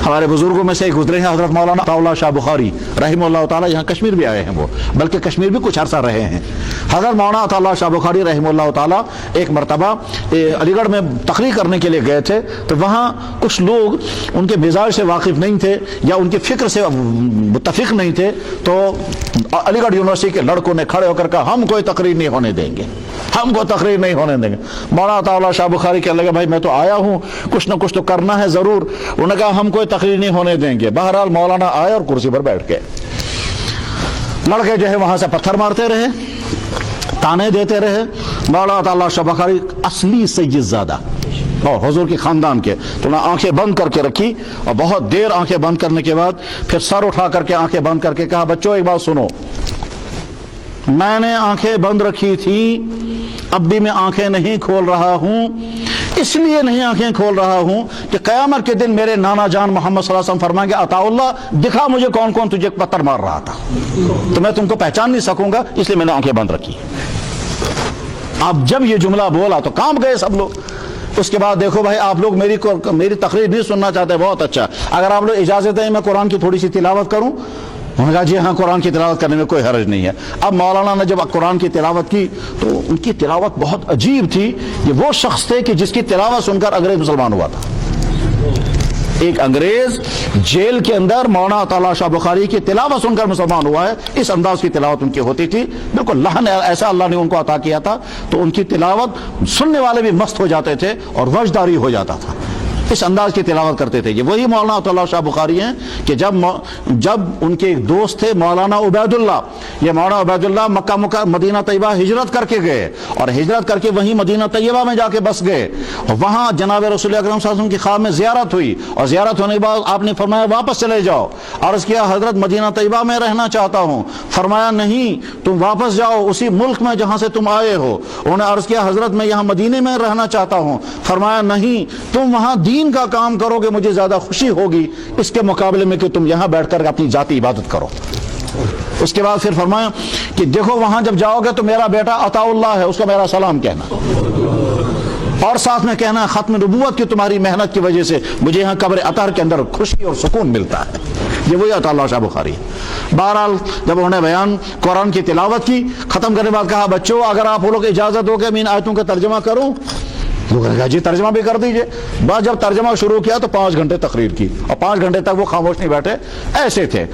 हमारे बुजुर्गों में से एक गुजरे हैं हजरत मौलाना अताउल्लाह शाह बुखारी रहमतुल्लाह ताला, यहाँ कश्मीर भी आए हैं वो, बल्कि कश्मीर भी कुछ अरसा रहे हैं। हजरत मौलाना अताउल्लाह शाह बुखारी रहमतुल्लाह ताला एक मरतबा अलीगढ़ में तकरीर करने के लिए गए थे, तो वहाँ कुछ लोग उनके मिजाज से वाकिफ नहीं थे या उनकी फ़िक्र से मुत्तफिक नहीं थे, तो अलीगढ़ यूनिवर्सिटी के लड़कों ने खड़े होकर कहा हम कोई तकरीर नहीं होने देंगे, हमको तकरीर नहीं होने देंगे। मौलाना अताउल्लाह शाह बुखारी कहने लगे भाई मैं तो आया हूँ, कुछ ना कुछ तो करना है ज़रूर। उन्होंने कहा हम कोई तकरीर नहीं होने देंगे। बहरहाल मौलाना आए और कुर्सी पर बैठ गए। लड़के जो है वहाँ से पत्थर मारते रहे, ताने देते रहे। मौलाना अताउल्लाह शाह बुखारी असली सैयदजादा और हुजूर के खानदान के, तो उन्होंने आंखें बंद करके रखी और बहुत देर आंखें बंद करने के बाद फिर सर उठा करके आंखें बंद करके कहा बच्चों एक बात सुनो, मैंने आंखें बंद रखी थी, अब भी मैं आंखें नहीं खोल रहा हूं, इसलिए नहीं आंखें खोल रहा हूं कि क़यामत के दिन मेरे नाना जान मोहम्मद सल्लल्लाहु अलैहि वसल्लम फरमाएंगे अताउल्लाह दिखा मुझे कौन कौन तुझे पत्थर मार रहा था, तो मैं तुमको पहचान नहीं सकूंगा, इसलिए मैंने आंखें बंद रखी। अब जब ये जुमला बोला तो कांप गए सब लोग। उसके बाद देखो भाई आप लोग मेरी तकरीर नहीं सुनना चाहते, बहुत अच्छा, अगर आप लोग इजाजत है मैं कुरान की थोड़ी सी तिलावत करूं। उन्होंने कहा जी हाँ कुरान की तिलावत करने में कोई हर्ज नहीं है। अब मौलाना ने जब कुरान की तिलावत की तो उनकी तिलावत बहुत अजीब थी। ये वो शख्स थे कि जिसकी तिलावत सुनकर अंग्रेज मुसलमान हुआ था। एक अंग्रेज जेल के अंदर मौलाना अताउल्लाह शाह बुखारी की तिलावत सुनकर मुसलमान हुआ है। इस अंदाज की तिलावत उनकी होती थी, बिल्कुल लहन ऐसा अल्लाह ने उनको अता किया था, तो उनकी तिलावत सुनने वाले भी मस्त हो जाते थे और वजदारी हो जाता था, इस अंदाज की तिलावत करते थे। ये वही मौलाना अताउल्लाह शाह बुखारी हैं कि जब उनके एक दोस्त थे मौलाना उबैदुल्लाह, ये मौलाना उबैदुल्लाह मक्का मदीना तैयबा हिजरत करके गए और हिजरत करके वहीं मदीना तैयबा में जाके बस गए और वहाँ जनाब रसूल अकरम सल्लल्लाहु अलैहि वसल्लम की ख्वाब में ज़ियारत हुई और ज़ियारत होने के बाद आपने फरमाया वापस चले जाओ। अर्ज़ किया हज़रत मदीना तैयबा में रहना चाहता हूँ। फरमाया नहीं तुम वापस जाओ उसी मुल्क में जहाँ से तुम आए हो। उन्होंने अर्ज़ किया हज़रत मैं यहाँ मदीने में रहना चाहता हूँ। फरमाया नहीं तुम वहाँ दीन का काम करोगे मुझे ज्यादा खुशी होगी इसके मुकाबले में कि तुम यहां बैठकर अपनी जाती इबादत करो। उसके बाद फिर फरमाया कि देखो वहां जब जाओगे तो मेरा बेटा अताउल्लाह है, उसका मेरा सलाम कहना और साथ में कहना खत्म नबूवत की तुम्हारी मेहनत की वजह से मुझे यहाँ कब्र अतर के अंदर खुशी और सुकून मिलता है। ये वही अताउल्लाह शाह बुखारी है। बहरहाल जब उन्होंने बयान कुरान की तिलावत की, खत्म करने के बाद कहा बच्चों अगर आप लोग इजाजत दो कि मैं इन आयतों का तर्जमा करूं। लोगों ने कहा जी तर्जमा भी कर दीजिए। बस जब तर्जमा शुरू किया तो 5 घंटे तकरीर की और 5 घंटे तक वो खामोश नहीं बैठे, ऐसे थे।